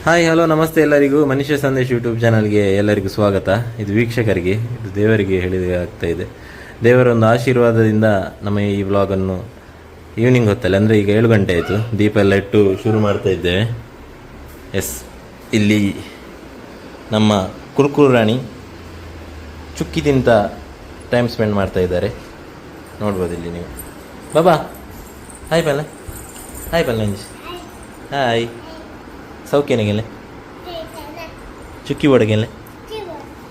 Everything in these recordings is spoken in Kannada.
ಹಾಯ್ ಹಲೋ ನಮಸ್ತೆ ಎಲ್ಲರಿಗೂ. ಮನುಷ್ಯ ಸಂದೇಶ್ ಯೂಟ್ಯೂಬ್ ಚಾನಲ್ಗೆ ಎಲ್ಲರಿಗೂ ಸ್ವಾಗತ. ಇದು ವೀಕ್ಷಕರಿಗೆ, ಇದು ದೇವರಿಗೆ ಹೇಳಿದ ಆಗ್ತಾ ಇದೆ. ದೇವರ ಒಂದು ಆಶೀರ್ವಾದದಿಂದ ನಮ್ಮ ಈ ವ್ಲಾಗನ್ನು ಈವ್ನಿಂಗ್ ಹೊತ್ತಲ್ಲಿ, ಅಂದರೆ ಈಗ 7 ಗಂಟೆ ಆಯಿತು, ದೀಪ ಎಲ್ಲ ಇಟ್ಟು ಶುರು ಮಾಡ್ತಾ ಇದ್ದೇವೆ. ಎಸ್, ಇಲ್ಲಿ ನಮ್ಮ ಕುರ್ಕುರು ರಾಣಿ ಚುಕ್ಕಿ ತಿಂತ ಟೈಮ್ ಸ್ಪೆಂಡ್ ಮಾಡ್ತಾ ಇದ್ದಾರೆ, ನೋಡ್ಬೋದು ಇಲ್ಲಿ ನೀವು. ಬಾಬಾ ಹಾಯ್ ಪಲ್ಲ, ಹಾಯ್ ಪಲ್ಲ, ಹಾಯ್. ಸೌಖ್ಯನಿಗೆಲ್ಲ ಚುಕ್ಕಿ ಬೋಡಗೆಲ್ಲ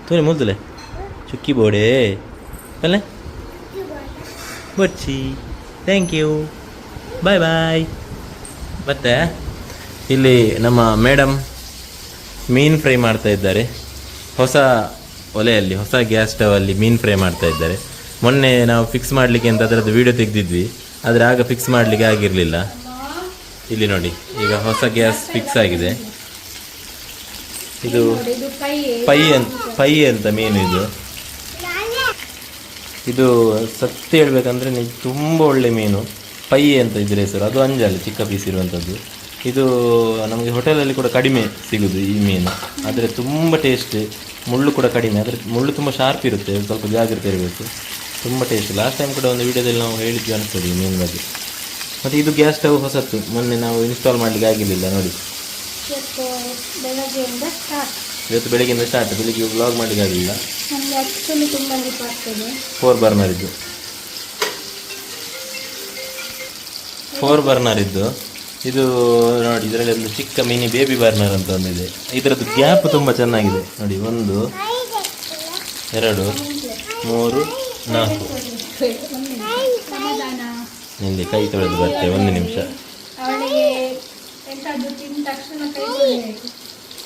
ತೋರಿ ಮುಲ್ದಲೆ ಚುಕ್ಕಿ ಬೋಡೆ ಅಲ್ಲ ಬಚ್ಚಿ. ಥ್ಯಾಂಕ್ ಯು, ಬಾಯ್ ಬಾಯ್. ಮತ್ತು ಇಲ್ಲಿ ನಮ್ಮ ಮೇಡಮ್ ಮೀನು ಫ್ರೈ ಮಾಡ್ತಾ ಇದ್ದಾರೆ. ಹೊಸ ಒಲೆಯಲ್ಲಿ, ಹೊಸ ಗ್ಯಾಸ್ ಸ್ಟವಲ್ಲಿ ಮೀನು ಫ್ರೈ ಮಾಡ್ತಾ ಇದ್ದಾರೆ. ಮೊನ್ನೆ ನಾವು ಫಿಕ್ಸ್ ಮಾಡಲಿಕ್ಕೆ ಅಂತ ಅದರದ್ದು ವೀಡಿಯೋ ತೆಗೆದಿದ್ವಿ, ಆದರೆ ಆಗ ಫಿಕ್ಸ್ ಮಾಡಲಿಕ್ಕೆ ಆಗಿರಲಿಲ್ಲ. ಇಲ್ಲಿ ನೋಡಿ, ಈಗ ಹೊಸ ಗ್ಯಾಸ್ ಫಿಕ್ಸ್ ಆಗಿದೆ. ಇದು ಪೈ ಅಂತ ಮೀನು. ಇದು ಸತ್ಯ ಹೇಳ್ಬೇಕಂದ್ರೆ ನೀವು ತುಂಬ ಒಳ್ಳೆ ಮೀನು. ಪೈ ಅಂತ ಇದ್ರ ಹೆಸರು. ಅದು ಅಂಜಾಲಿ, ಚಿಕ್ಕ ಪೀಸ್ ಇರುವಂಥದ್ದು. ಇದು ನಮಗೆ ಹೋಟೆಲಲ್ಲಿ ಕೂಡ ಕಡಿಮೆ ಸಿಗೋದು ಈ ಮೀನು, ಆದರೆ ತುಂಬ ಟೇಸ್ಟ್. ಮುಳ್ಳು ಕೂಡ ಕಡಿಮೆ, ಆದರೆ ಮುಳ್ಳು ತುಂಬ ಶಾರ್ಪ್ ಇರುತ್ತೆ, ಸ್ವಲ್ಪ ಜಾಗ್ರತೆ ಇರಬೇಕು. ತುಂಬ ಟೇಸ್ಟ್. ಲಾಸ್ಟ್ ಟೈಮ್ ಕೂಡ ಒಂದು ವೀಡಿಯೋದಲ್ಲಿ ನಾವು ಹೇಳಿದ್ವಿ ಅನಿಸ್ತದೆ ಈ ಮೀನು ಬಗ್ಗೆ. ಮತ್ತು ಇದು ಗ್ಯಾಸ್ ಸ್ಟವ್ ಹೊಸತ್ತು, ಮೊನ್ನೆ ನಾವು ಇನ್ಸ್ಟಾಲ್ ಮಾಡಲಿಕ್ಕೆ ಆಗಿರಲಿಲ್ಲ ನೋಡಿ. ಇವತ್ತು ಬೆಳಗ್ಗೆಯಿಂದ ಸ್ಟಾರ್ಟ್. ಬೆಳಿಗ್ಗೆ ವ್ಲಾಗ್ ಮಾಡಲಿಕ್ಕೆ ಆಗಲಿಲ್ಲ. 4 ಬರ್ನರ್ ಇದ್ದು, 4 ಬರ್ನರ್ ಇದ್ದು. ಇದು ನೋಡಿ, ಇದರಲ್ಲಿ ಒಂದು ಚಿಕ್ಕ ಮಿನಿ ಬೇಬಿ ಬರ್ನರ್ ಅಂತ ಒಂದಿದೆ. ಇದರದ್ದು ಗ್ಯಾಪ್ ತುಂಬ ಚೆನ್ನಾಗಿದೆ ನೋಡಿ. 1 2 3 4. ಇಲ್ಲಿ ಕೈ ತೊಳೆದು ಬರ್ತೇವೆ, 1 ನಿಮಿಷ.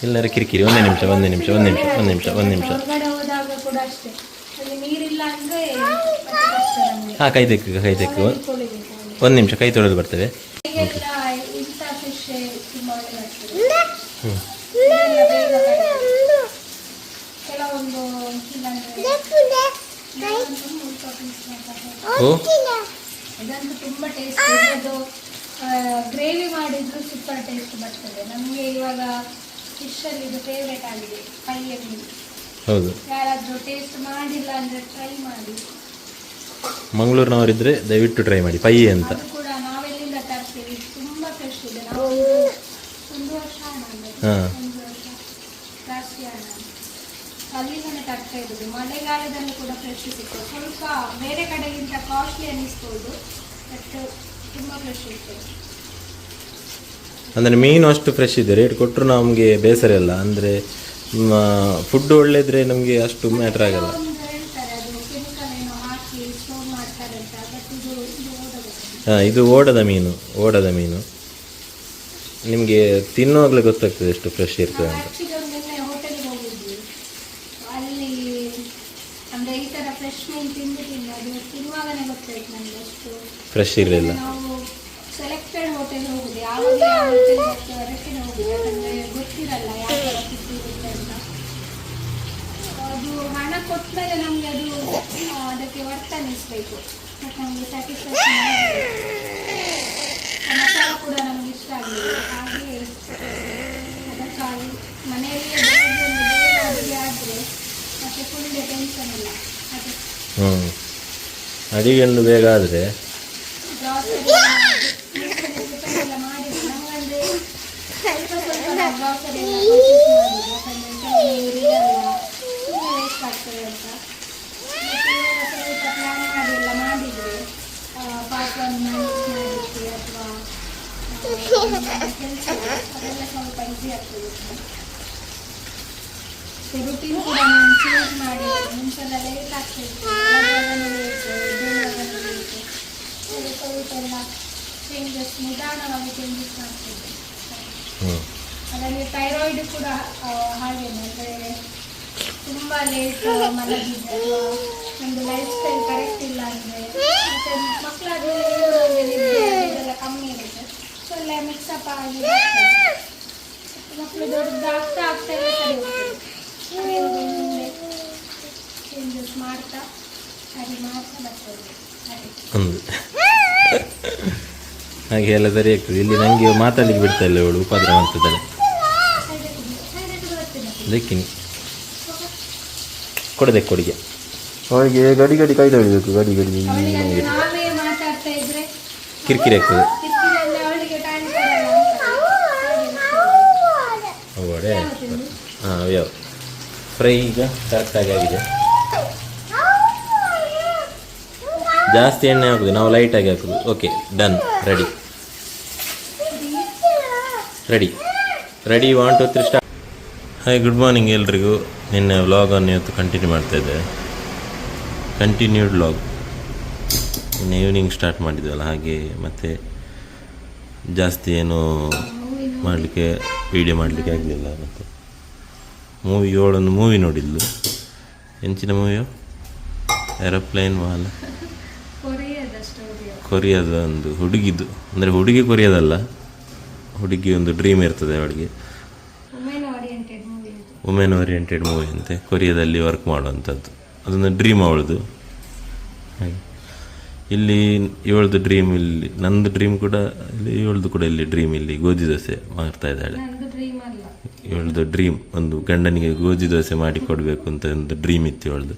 ಎಲ್ಲರ ಕಿರಿಕಿರಿ. 1 ನಿಮಿಷ. ಹಾಂ, ಕೈ ತೆಕ್ಕು 1 ನಿಮಿಷ, ಕೈ ತೊಳೆದು ಬರ್ತೇವೆ. ಇದಂತೂ ತುಂಬ ಟೇಸ್ಟ್. ಇದು ಗ್ರೇವಿ ಮಾಡಿದ್ರು ಸೂಪರ್ ಟೇಸ್ಟ್ ಬರ್ತದೆ. ನಮಗೆ ಇವಾಗ ಫಿಶಲ್ಲಿ ಇದು ಫೇವ್ರೇಟ್ ಆಗಿದೆ, ಪೈಯಲ್ಲಿ. ಹೌದು, ಯಾರಾದರೂ ಟೇಸ್ಟ್ ಮಾಡಿಲ್ಲ ಅಂದರೆ ಟ್ರೈ ಮಾಡಿ. ಮಂಗಳೂರಿನವರಿದ್ದರೆ ದಯವಿಟ್ಟು ಟ್ರೈ ಮಾಡಿ, ಪೈ ಅಂತ. ಅದು ಕೂಡ ನಾವೆಲ್ಲಿಂದ ತರ್ತೀವಿ, ತುಂಬ ಫ್ರೆಶ್ ಇದೆ. ನಾವು 1 ವರ್ಷ ಜಾಸ್ತಿ ಅಲ್ಲಿಂದನೇ ತರ್ತಾ ಇರೋದು. ಮಳೆಗಾಲದಲ್ಲಿ ಕೂಡ ಫ್ರೆಶ್ ಸಿಗ್ತದೆ. ಸ್ವಲ್ಪ ಬೇರೆ ಕಡೆಗಿಂತ ಕಾಸ್ಟ್ಲಿ ಅನ್ನಿಸ್ಬೋದು, ಬಟ್ ತುಂಬ ಫ್ರೆಶ್ ಇರ್ತದೆ. ಅಂದರೆ ಮೀನು ಅಷ್ಟು ಫ್ರೆಶ್ ಇದೆ, ರೇಟ್ ಕೊಟ್ಟರು ನಮಗೆ ಬೇಸರ ಇಲ್ಲ. ಅಂದರೆ ಫುಡ್ ಒಳ್ಳೆಯಿದ್ರೆ ನಮಗೆ ಅಷ್ಟು ಮ್ಯಾಟ್ರ್ ಆಗಲ್ಲ. ಹೇಳ್ತಾರೆ ಅದು ಕೆಮಿಕಲ್ ಏನೋ ಹಾಕಿ ಸ್ಟೋರ್ ಮಾಡ್ತಾರೆ ಅಂತ, ಬಟ್ ಇದು ಓಡದ ಮೀನು. ನಿಮಗೆ ತಿನ್ನುವಾಗಲೇ ಗೊತ್ತಾಗ್ತದೆ ಎಷ್ಟು ಫ್ರೆಶ್ ಇರ್ತದೆ ಅಂತ. ಹೋಟೆಲ್ಗೆ ಹೋಗಿದ್ವಿ, ಅಲ್ಲಿ ಅಂದರೆ ಈ ಥರ ಫ್ರೆಶ್ ಮೀನು ತಿಂದಿಲ್ಲ. ಅದು ತಿನ್ನುವಾಗನೇ ಗೊತ್ತಾಯ್ತು ನನಗೆ ಅಷ್ಟು ಫ್ರೆಶ್ ಇರಲಿಲ್ಲ. ನಾವು ಸೆಲೆಕ್ಟೆಡ್ ಹೋಟೆಲ್ ಹೋಗುದು, ಯಾವಾಗ ಯಾವ ಹೋಟೆಲ್ ಹೋಗ್ತೇವೆ ಅದಕ್ಕೆ ಹೋಗುದು, ಯಾಕಂದರೆ ಗೊತ್ತಿರಲ್ಲ ಯಾವ ಥರ ಫುಡ್ ಇರುತ್ತೆ ಅಂತ. ಅದು ಹಣ ಕೊಟ್ಟಮೇಲೆ ನಮಗೆ ಅದು ಅದಕ್ಕೆ ವರ್ತ್ ಅನ್ನಿಸ್ಬೇಕು, ಬಟ್ ನಮಗೆ ಸ್ಯಾಟಿಸ್ಫ್ಯಾಕ್ಷನ್ ಮಸಾಲ ಕೂಡ ನಮಗೆ ಇಷ್ಟ ಆಗಲಿಲ್ಲ. ಹಾಗೆ ಅದಕ್ಕಾಗಿ ಮನೆಯಲ್ಲೇ ಅಡುಗೆ ಆದರೆ ಮತ್ತೆ ಫುಲ್ ಟೆನ್ಷನ್ ಇಲ್ಲ. ಅಡಿಗೆಯನ್ನು ಬೇಗ ಆದರೆ ಎಲ್ಲ ಮಾಡಿದ್ರೆ ನಮಗಂದರೆ ಸ್ವಲ್ಪ ಗ್ರಾಸರಿ ಎಲ್ಲ ಪರ್ಚೇಸ್ ಮಾಡಿದ್ರು, ಯಾಕಂದರೆ ಸುಮ್ಮನೆ ವೇಸ್ಟ್ ಆಗ್ತದೆ ಅಂತ. ಸ್ವಲ್ಪ ಪ್ಲ್ಯಾನ್ ಮಾಡಿ ಎಲ್ಲ ಮಾಡಿದರೆ ಪಾರ್ಟ್ 1 ಮಾಡಲಿಕ್ಕೆ ಅಥವಾ ಕೆಲಸ ಅದೆಲ್ಲ ಸ್ವಲ್ಪ ಈಸಿ ಆಗ್ತದೆ. ರುಟೀನ್ ಕೂಡ ನಾನು ಚೇಂಜ್ ಮಾಡಿ, ಮುಂಚೆಲ್ಲ ಲೇಟ್ ಆಗ್ತಾಯಿತ್ತು, ಸ್ವಲ್ಪ ಎಲ್ಲ ಚೇಂಜಸ್, ನಿಧಾನವಾಗಿ ಚೇಂಜಸ್ ಮಾಡ್ತಿದ್ದೆ. ಅದರಲ್ಲಿ ಥೈರಾಯ್ಡ್ ಕೂಡ ಹಾಗೇನೆ, ಅಂದರೆ ತುಂಬ ಲೇಟ್ ಮಲಗಿದ್ದೆ ಅಥವಾ ಒಂದು ಲೈಫ್ ಸ್ಟೈಲ್ ಕರೆಕ್ಟ್ ಇಲ್ಲ ಅಂದರೆ, ಮತ್ತು ಮಕ್ಕಳಾದ್ಮೇಲೆ ಇದೆಲ್ಲ ಕಮ್ಮಿ ಇರುತ್ತೆ, ಸೊ ಎಲ್ಲ ಮಿಕ್ಸಪ್ ಆಗಿ ಮಕ್ಕಳು ದೊಡ್ಡದಾಗ್ತಾ ಆಗ್ತಾಯಿಲ್ಲ ಸರಿ ಹೋಗ್ತದೆ. ಮುಂದೆ ಚೇಂಜಸ್ ಮಾಡ್ತಾ ಸರಿ ಮಾಡ್ತಾ ಬರ್ತದೆ. ಹಾಗೆ ಎಲ್ಲ ಸರಿ ಆಗ್ತದೆ. ಇಲ್ಲಿ ನನಗೆ ಮಾತಾಡಲಿಕ್ಕೆ ಬಿಡ್ತಾ ಇಲ್ಲ, ಇವಳು ಉಪದ್ರ ಮಾಡ್ತಿದ್ದಾಳೆ. ದೇಕ್ಕಿನಿ ಕೊಡದೆ ಕೊಡಿಗೆ ಅವಳಿಗೆ ಗಡಿ ಗಡಿ ಕೈ ತೊಳಿಬೇಕು ಗಡಿ ಗಡಿ ಅವಳಿಗೆ ಅಂದ್ರೆ ನಾವೇ ಮಾತಾಡ್ತಾ ಇದ್ರೆ ಕಿರಿಕಿರಿ ಆಗ್ತದೆ ಕಿರಿಕಿರಿ ಅವಳಿಗೆ ಟೈಮ್ ಅವಡೆ ಹಾಂ ಯಾವ ಫ್ರೈ ಈಗ ಕರೆಕ್ಟಾಗಿ ಆಗಿದೆ. ಜಾಸ್ತಿ ಎಣ್ಣೆ ಹಾಕುದು, ನಾವು ಲೈಟಾಗಿ ಹಾಕುದು. Okay, done, ready ready ready 1 2 3 start. Hi, good morning ಎಲ್ರಿಗೂ. ನಿನ್ನೆ ವ್ಲಾಗನ್ನು ಇವತ್ತು ಕಂಟಿನ್ಯೂ ಮಾಡ್ತಾಯಿದ್ದೆ. ಕಂಟಿನ್ಯೂಡ್ ವ್ಲಾಗ್ ಇನ್ನು ಈವ್ನಿಂಗ್ ಸ್ಟಾರ್ಟ್ ಮಾಡಿದ್ವಲ್ಲ, ಹಾಗೆ ಮತ್ತು ಜಾಸ್ತಿ ಏನು ಮಾಡಲಿಕ್ಕೆ ವೀಡಿಯೋ ಮಾಡಲಿಕ್ಕೆ ಆಗಲಿಲ್ಲ. ಮತ್ತು ಏಳೊಂದು ಮೂವಿ ನೋಡಿದ್ಲು. ಎಂಚಿನ ಮೂವಿಯೋ? ಏರೋಪ್ಲೇನ್ ವಾಲ, ಕೊರಿಯಾದ ಒಂದು ಹುಡುಗಿದ್ದು, ಅಂದರೆ ಹುಡುಗಿ ಕೊರಿಯಾದಲ್ಲ, ಹುಡುಗಿ ಒಂದು ಡ್ರೀಮ್ ಇರ್ತದೆ ಅವಳಿಗೆ. ವುಮೆನ್ ಓರಿಯೆಂಟೆಡ್ ಮೂವಿ ಅಂತೆ, ಕೊರಿಯಾದಲ್ಲಿ ವರ್ಕ್ ಮಾಡುವಂಥದ್ದು. ಅದೊಂದು ಡ್ರೀಮ್ ಅವಳದು. ಹಾಗೆ ಇಲ್ಲಿ ಇವಳದು ಡ್ರೀಮ್, ಇಲ್ಲಿ ನಂದು ಡ್ರೀಮ್ ಕೂಡ ಇಲ್ಲಿ, ಇವಳದು ಕೂಡ ಇಲ್ಲಿ ಡ್ರೀಮ್. ಇಲ್ಲಿ ಗೋಧಿ ದೋಸೆ ಮಾಡ್ತಾ ಇದ್ದಾಳೆ. ಇವಳದು ಡ್ರೀಮ್ ಒಂದು ಗಂಡನಿಗೆ ಗೋಧಿ ದೋಸೆ ಮಾಡಿ ಕೊಡಬೇಕು ಅಂತ ಒಂದು ಡ್ರೀಮ್ ಇತ್ತು ಇವಳದು.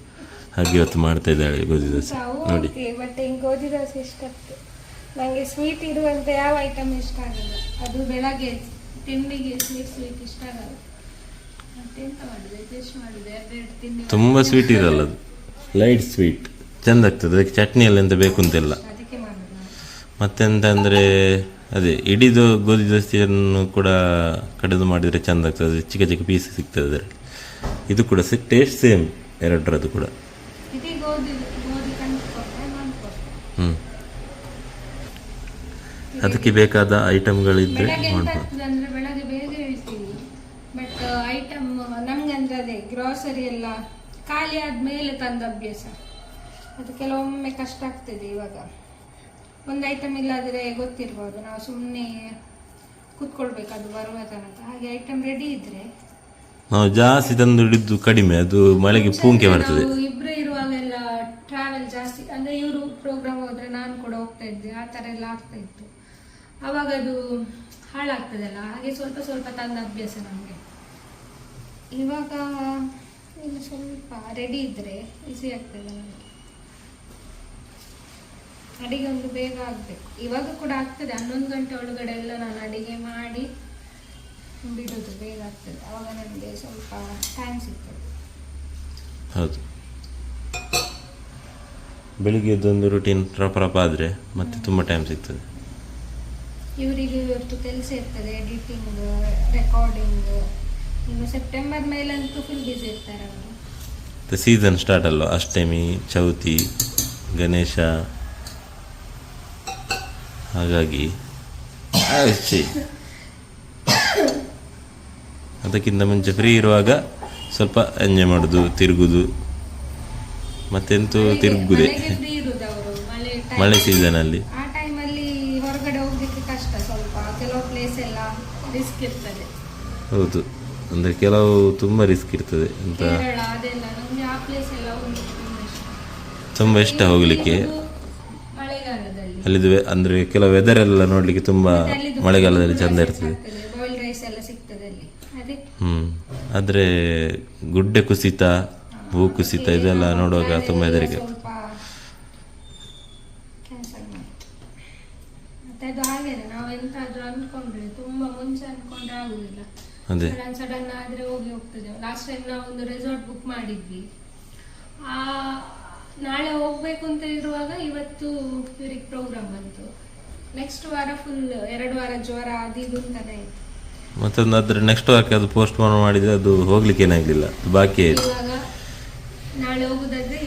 ಹಾಗೆ ಇವತ್ತು ಮಾಡ್ತಾ ಇದ್ದಾಳೆ ಗೋಧಿ ದೋಸೆ ನೋಡಿ. ಬಟ್ ಗೋಧಿ ದೋಸೆ ಇಷ್ಟ ಆಗ್ತದೆ ನನಗೆ. ಸ್ವೀಟ್ ಇರುವಂತ ಯಾವ ಐಟಮ್ ಇಷ್ಟ ಆಗಲ್ಲ. ಅದು ಬೆಳಗ್ಗೆ ತಿಂಡಿಗೆ ಸ್ವೀಟ್ ಇಷ್ಟ ಆಗಲ್ಲ. ತುಂಬ ಸ್ವೀಟ್ ಇರಲ್ಲ ಅದು, ಲೈಟ್ ಸ್ವೀಟ್ ಚೆಂದ ಆಗ್ತದೆ. ಅದಕ್ಕೆ ಚಟ್ನಿ ಎಲ್ಲ ಎಂತ ಬೇಕು ಅಂತೆಲ್ಲ. ಮತ್ತೆಂತ ಅಂದರೆ ಅದೇ ಇಡೀದು ಗೋಧಿ ದೋಸೆಯನ್ನು ಕೂಡ ಕಡಿದು ಮಾಡಿದರೆ ಚೆಂದ ಆಗ್ತದೆ. ಚಿಕ್ಕ ಚಿಕ್ಕ ಪೀಸ್ ಸಿಗ್ತದೆ ಅದರಲ್ಲಿ. ಇದು ಕೂಡ ಟೇಸ್ಟ್ ಸೇಮ್ ಎರಡರದ್ದು ಕೂಡ. ಅದಕ್ಕೆ ಬೇಕಾದ ಐಟಮ್ಗಳಿದ್ರೆ ಬೆಳಗ್ಗೆ ಬೇಗ ಹೇಳ್ತೀವಿ. ಬಟ್ ಐಟಮ್ ನಮ್ಗೆ ಅಂದ್ರೆ ಅದೇ ಗ್ರಾಸರಿ ಎಲ್ಲ ಖಾಲಿ ಆದ್ಮೇಲೆ ತಂದ ಅಭ್ಯಾಸ. ಅದು ಕೆಲವೊಮ್ಮೆ ಕಷ್ಟ ಆಗ್ತದೆ. ಇವಾಗ ಒಂದು ಐಟಮ್ ಇಲ್ಲಾದ್ರೆ ಗೊತ್ತಿರ್ಬೋದು, ನಾವು ಸುಮ್ಮನೆ ಕೂತ್ಕೊಳ್ಬೇಕು ಅದು ಬರುವ ತನಕ. ಹಾಗೆ ಐಟಮ್ ರೆಡಿ ಇದ್ರೆ ನಾವು ಜಾಸ್ತಿ ತಂದು ಹಿಡಿದು ಕಡಿಮೆ, ಅದು ಮಳೆಗೆ ಪೂಂಕೆ ಬರ್ತದೆ. ಇಬ್ರು ಇರುವಾಗೆಲ್ಲ ಟ್ರಾವೆಲ್ ಜಾಸ್ತಿ, ಅಂದ್ರೆ ಇವರು ಪ್ರೋಗ್ರಾಮ್ ಹೋದ್ರೆ ನಾನು ಕೂಡ ಹೋಗ್ತಾ ಇದ್ದೆ. ಆ ತರ ಎಲ್ಲ ಆಗ್ತಾ ಇತ್ತು. ಅವಾಗ ಅದು ಹಾಳಾಗ್ತದಲ್ಲ, ಹಾಗೆ ಸ್ವಲ್ಪ ಸ್ವಲ್ಪ ತಂದ ಅಭ್ಯಾಸ ನಮಗೆ. ಇವಾಗ ಇನ್ನು ಸ್ವಲ್ಪ ರೆಡಿ ಇದ್ರೆ ಈಸಿ ಆಗ್ತದೆ ನಮಗೆ. ಅಡಿಗೆ ಒಂದು ಬೇಗ ಆಗಬೇಕು. ಇವಾಗ ಕೂಡ ಆಗ್ತದೆ, 11 ಗಂಟೆ ಒಳಗಡೆ ಎಲ್ಲ ನಾನು ಅಡಿಗೆ ಮಾಡಿ ಬಿಡೋದು ಬೇಗ ಆಗ್ತದೆ. ಅವಾಗ ನನಗೆ ಸ್ವಲ್ಪ ಟೈಮ್ ಸಿಗ್ತದೆ. ಹೌದು, ಬೆಳಿಗ್ಗೆದೊಂದು ರೂಟೀನ್ ಪ್ರಾಪರ್ ಆದರೆ ಮತ್ತೆ ತುಂಬ ಟೈಮ್ ಸಿಗ್ತದೆ. ಇವರಿಗೆ ಇವತ್ತು ಕೆಲಸ ಇರ್ತದೆ, ಎಡಿಟಿಂಗ್, ರೆಕಾರ್ಡಿಂಗ್. ಇನ್ನು ಸೆಪ್ಟೆಂಬರ್ ಮೇಲಂತೂ ಫುಲ್ ಬಿಸಿ ಇರ್ತಾರೆ ಅವರು. ಸೀಸನ್ ಸ್ಟಾರ್ಟ್ ಅಲ್ವ, ಅಷ್ಟಮಿ, ಚೌತಿ, ಗಣೇಶ, ಹಾಗಾಗಿ ಅದಕ್ಕಿಂತ ಮುಂಚೆ ಫ್ರೀ ಇರುವಾಗ ಸ್ವಲ್ಪ ಎಂಜಾಯ್ ಮಾಡೋದು, ತಿರುಗುದು. ಮತ್ತೆಂತೂ ತಿರುಗುದೆ ಮಳೆ ಸೀಸನಲ್ಲಿ. ಆ ಟೈಮಲ್ಲಿ ಹೊರಗಡೆ ಹೋಗ್ಲಿಕ್ಕೆ ಕಷ್ಟ ಸ್ವಲ್ಪ. ಕೆಲವು ಪ್ಲೇಸ್ ಎಲ್ಲ ರಿಸ್ಕ್ ಇರ್ತದೆ. ಹೌದು, ಅಂದರೆ ಕೆಲವು ತುಂಬ ರಿಸ್ಕ್ ಇರ್ತದೆ ಅಂತ. ಅದೆಲ್ಲ ನಮಗೆ ಆ ಪ್ಲೇಸ್ ಎಲ್ಲ ತುಂಬ ಇಷ್ಟ ಹೋಗಲಿಕ್ಕೆ. ಮಳೆಗಾಲದಲ್ಲಿ ಅಲ್ಲಿದು ಅಂದರೆ ಕೆಲವು ವೆದರ್ ಎಲ್ಲ ನೋಡಲಿಕ್ಕೆ ತುಂಬ ಮಳೆಗಾಲದಲ್ಲಿ ಚೆಂದ ಇರ್ತದೆ. ಬಾಯ್ಲ್ ರೈಸ್ ಎಲ್ಲ ಸಿಗ್ತದೆ ಅಲ್ಲಿ. ಅದೇ ಆದರೆ ಗುಡ್ಡೆ ಕುಸಿತ, ಭೂ ಕುಸಿತ ಇದೆಲ್ಲ ನೋಡುವಾಗ ತುಂಬ ಹೆದರಿಕೆ. ಮತ್ತೆ ಅದು ಹಾಗೇನೆ, ನಾವು ಎಂತಾದ್ರೂ ಅನ್ಕೊಂಡ್ರೆ ತುಂಬಾ ಮುಂಚೆ ಅನ್ಕೊಂಡ್ರೆ ಆಗುದಿಲ್ಲ. ಅದೇ ಸಡನ್ ಆದ್ರೆ ಹೋಗ್ತದೆ. ಲಾಸ್ಟ್ ಟೈಮ್ ನಾವು ಒಂದು ರೆಸಾರ್ಟ್ ಬುಕ್ ಮಾಡಿದ್ವಿ. ನಾಳೆ ಹೋಗ್ಬೇಕು ಅಂತ ಇರುವಾಗ ಇವತ್ತು ಇವ್ರಿಗೆ ಪ್ರೋಗ್ರಾಮ್ ಬಂತು. ನೆಕ್ಸ್ಟ್ ವಾರ ಫುಲ್ 2 ವಾರ ಜ್ವರ ಅದು ಇದು ಅಂತಾನೆ ಇತ್ತು. ಮತ್ತೊಂದು ಅದ್ರ ನೆಕ್ಸ್ಟ್ ವಾರಕ್ಕೆ ಅದು ಪೋಸ್ಟ್ ಪೋನ್ ಮಾಡಿದ್ರೆ ಅದು ಹೋಗ್ಲಿಕ್ಕೆ ಏನಾಗಲಿಲ್ಲ, ಬಾಕಿ ಆಯ್ತು. ಇವಾಗ ನಾಳೆ ಹೋಗುದಾದ್ರೆ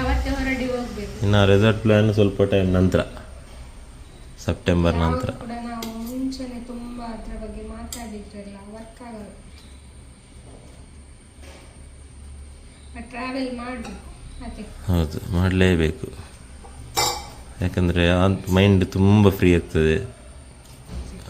ಅವತ್ತೇ ಹೊರಡಿ ಹೋಗ್ಬೇಕು. ಇನ್ನು ರೆಸಾರ್ಟ್ ಪ್ಲಾನ್ ಸ್ವಲ್ಪ ಟೈಮ್ ನಂತರ, ಸೆಪ್ಟೆಂಬರ್ ನಂತರ. ಕೂಡ ನಾವು ಮುಂಚೆನೆ ತುಂಬಾ ಅದ್ರ ಬಗ್ಗೆ ಮಾತಾಡಿದ್ರಲ್ಲ, ವರ್ಕ್ ಆಗಲ್ಲ. ಟ್ರಾವೆಲ್ ಮಾಡಬೇಕು. ಹೌದು, ಮಾಡಲೇಬೇಕು. ಯಾಕಂದರೆ ಆ ಮೈಂಡ್ ತುಂಬ ಫ್ರೀ ಆಗ್ತದೆ.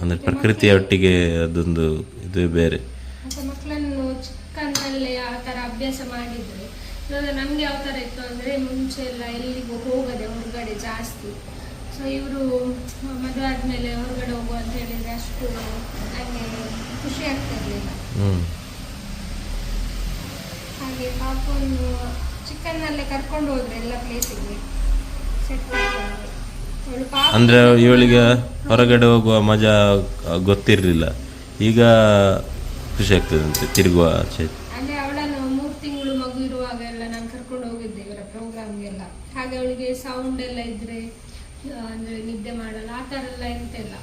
ಅಂದರೆ ಪ್ರಕೃತಿಯ ಒಟ್ಟಿಗೆ ಅದೊಂದು ಇದು ಬೇರೆ. ಮತ್ತೆ ಮಕ್ಕಳನ್ನು ಚಿಕ್ಕಂದಲ್ಲೇ ಆ ಥರ ಅಭ್ಯಾಸ ಮಾಡಿದರೆ, ಇವಾಗ ನಮಗೆ ಯಾವ ಥರ ಇತ್ತು ಅಂದರೆ ಮುಂಚೆ ಎಲ್ಲ ಎಲ್ಲಿಗೂ ಹೋಗದೆ ಹೊರಗಡೆ ಜಾಸ್ತಿ. ಸೊ ಇವರು ಮದುವೆ ಆದಮೇಲೆ ಹೊರಗಡೆ ಹೋಗುವ ಅಂತ ಹೇಳಿದರೆ ಅಷ್ಟು ನನಗೆ ಖುಷಿ ಆಗ್ತಾ ಇರಲಿಲ್ಲ. ಪಾಪನ್ನು ಚಿಕ್ಕನ್ನಲ್ಲೇ ಕರ್ಕೊಂಡು ಹೋದ್ರೆ ಎಲ್ಲ ಪ್ಲೇಸಿಗೆ ಸೆಟ್ ಆಗ್ತಾರೆ. ಅವಳು ಪಾಪ ಅಂದರೆ ಇವಳಿಗೆ ಹೊರಗಡೆ ಹೋಗುವ ಮಜಾ ಗೊತ್ತಿರಲಿಲ್ಲ, ಈಗ ಖುಷಿ ಆಗ್ತದಂತೆ ತಿರುಗುವ ಆಚೆ. ಅಂದ್ರೆ ಅವಳನ್ನು 3 ತಿಂಗಳು ಮಗು ಇರುವಾಗ ಎಲ್ಲ ನಾನು ಕರ್ಕೊಂಡು ಹೋಗಿದ್ದೆ ಇವರ ಪ್ರೋಗ್ರಾಮ್ಗೆಲ್ಲ. ಹಾಗೆ ಅವಳಿಗೆ ಸೌಂಡ್ ಎಲ್ಲ ಇದ್ರೆ ಅಂದ್ರೆ ನಿದ್ದೆ ಮಾಡಲ್ಲ, ಆ ಥರ ಎಲ್ಲ ಎಂತೆಲ್ಲ.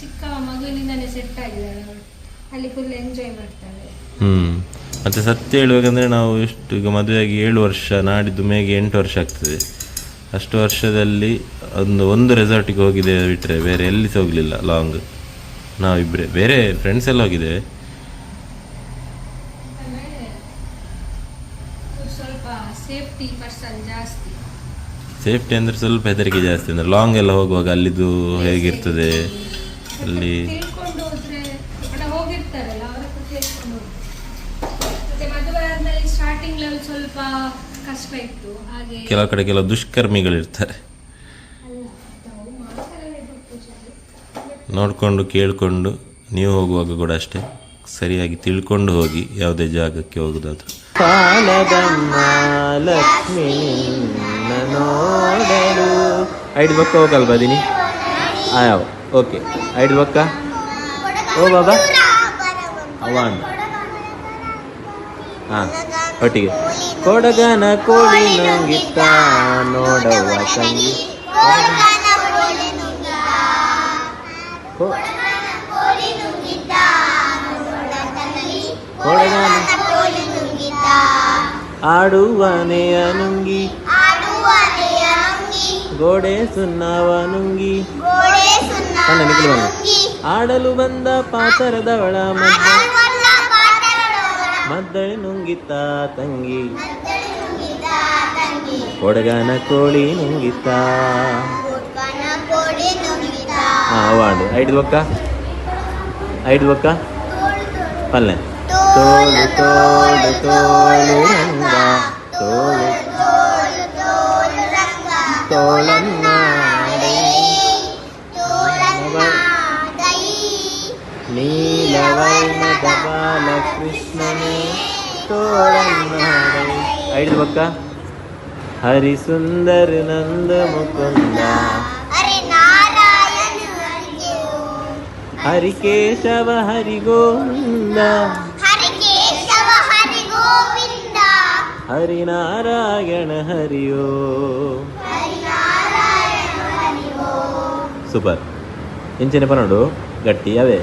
ಚಿಕ್ಕ ಮಗುವಿನಿಂದಾನೇ ಸೆಟ್ ಆಗಿದ್ದಾಳೆ ಅವಳು, ಅಲ್ಲಿ ಫುಲ್ ಎಂಜಾಯ್ ಮಾಡ್ತಾಳೆ. ಮತ್ತು ಸತ್ಯ ಹೇಳುವಾಗಂದರೆ ನಾವು ಎಷ್ಟು ಈಗ ಮದುವೆಯಾಗಿ 7 ವರ್ಷ, ನಾಡಿದ್ದು ಮೇಗೆ 8 ವರ್ಷ ಆಗ್ತದೆ. ಅಷ್ಟು ವರ್ಷದಲ್ಲಿ ಒಂದು ರೆಸಾರ್ಟಿಗೆ ಹೋಗಿದ್ದೇವೆ ಬಿಟ್ಟರೆ ಬೇರೆ ಎಲ್ಲಿ ಸಹ ಹೋಗಲಿಲ್ಲ ಲಾಂಗ್. ನಾವಿಬ್ಬರೇ, ಬೇರೆ ಫ್ರೆಂಡ್ಸ್ ಎಲ್ಲ ಹೋಗಿದ್ದೇವೆ. ಸ್ವಲ್ಪ ಸೇಫ್ಟಿ ಪರ್ಸನ್ ಜಾಸ್ತಿ. ಸೇಫ್ಟಿ ಅಂದರೆ ಸ್ವಲ್ಪ ಹೆದರಿಕೆ ಜಾಸ್ತಿ. ಅಂದರೆ ಲಾಂಗ್ ಎಲ್ಲ ಹೋಗುವಾಗ ಅಲ್ಲಿದ್ದು ಹೇಗಿರ್ತದೆ ಅಲ್ಲಿ ತಿಳ್ಕೊಂಡು ಹೋದ್ರೆ ಹೋಗಿರ್ತಾರಲ್ಲ ಅವರ ಹತ್ರ ಕೇಳ್ಕೊಂಡು ಹೋಗ್ತಾರೆ. ಮತ್ತೆ ಮದುವೆ ಆದ್ಮೇಲೆ ಸ್ಟಾರ್ಟಿಂಗ್ ಲೆವೆಲ್ ಸ್ವಲ್ಪ ಕಷ್ಟ ಇತ್ತು. ಹಾಗೆ ಕೆಲವು ಕಡೆ ಕೆಲವು ದುಷ್ಕರ್ಮಿಗಳಿರ್ತಾರೆ. ನೋಡಿಕೊಂಡು ಕೇಳಿಕೊಂಡು ನೀವು ಹೋಗುವಾಗ ಕೂಡ ಅಷ್ಟೇ ಸರಿಯಾಗಿ ತಿಳ್ಕೊಂಡು ಹೋಗಿ ಯಾವುದೇ ಜಾಗಕ್ಕೆ ಹೋಗುದಾದ್ರು. ಕಾಲದಮ್ಮ ಲಕ್ಷ್ಮೀ ನೋಡಲು ಐದು ಬಕ್ಕ ಹೋಗಲ್ವಾ ದಿನಿ? ಯಾವ ಓಕೆ ಐದು ಬಕ್ಕ ಓ ಬಾಬಾ ಅವ ಹಾಂ ಒಟ್ಟಿಗೆ ಕೊಡಗನ ಕೋಳಿ ನುಂಗಿತ್ತ ನೋಡವ್ವ ತಂಗಿ ಕೊಡಗನ ಆಡುವನೆಯ ನುಂಗಿ ಗೋಡೆ ಸುಣ್ಣವ ನುಂಗಿ ಆಡಲು ಬಂದ ಪಾತರದವಳ ಮದ್ದಳೆ ನುಂಗಿತ್ತ ತಂಗಿ ಕೊಡಗನ ಕೋಳಿ ನುಂಗಿತ್ತ. ವಾಡು ಐದು ಬಕ್ಕ ಪಲ್ಲೆ ತೋಳು ತೋಳು ತೋಳು ರಂಗ ತೋಳು ತೋಳನ್ನ ನೀಲವರ್ಣದ ಬಾಲಕೃಷ್ಣನೇ ತೋಳನ್ನ ಐದು ಬಕ್ಕ ಹರಿಸುಂದರ ನಂದ ಮುಕುಂದ ಹರಿಕೇಶವ ಹರಿಗೋವಿಂದ ಹರಿನಾರಾಯಣ ಹರಿಯೋ. ಸೂಪರ್ ಇಂಚಿನ ಪನ್ನೋಡು ಗಟ್ಟಿ ಅವೇ.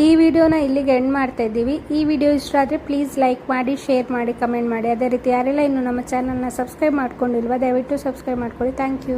ಈ ವಿಡಿಯೋನ ಇಲ್ಲಿಗೆ ಎಂಡ್ ಮಾಡ್ತಾ ಇದ್ದೀವಿ. ಈ ವಿಡಿಯೋ ಇಷ್ಟ ಆದರೆ ಪ್ಲೀಸ್ ಲೈಕ್ ಮಾಡಿ, ಶೇರ್ ಮಾಡಿ, ಕಮೆಂಟ್ ಮಾಡಿ. ಅದೇ ರೀತಿ ಯಾರೆಲ್ಲ ಇನ್ನೂ ನಮ್ಮ ಚಾನಲ್ನ ಸಬ್ಸ್ಕ್ರೈಬ್ ಮಾಡ್ಕೊಂಡಿಲ್ವ ದಯವಿಟ್ಟು ಸಬ್ಸ್ಕ್ರೈಬ್ ಮಾಡ್ಕೊಳ್ಳಿ. Thank you.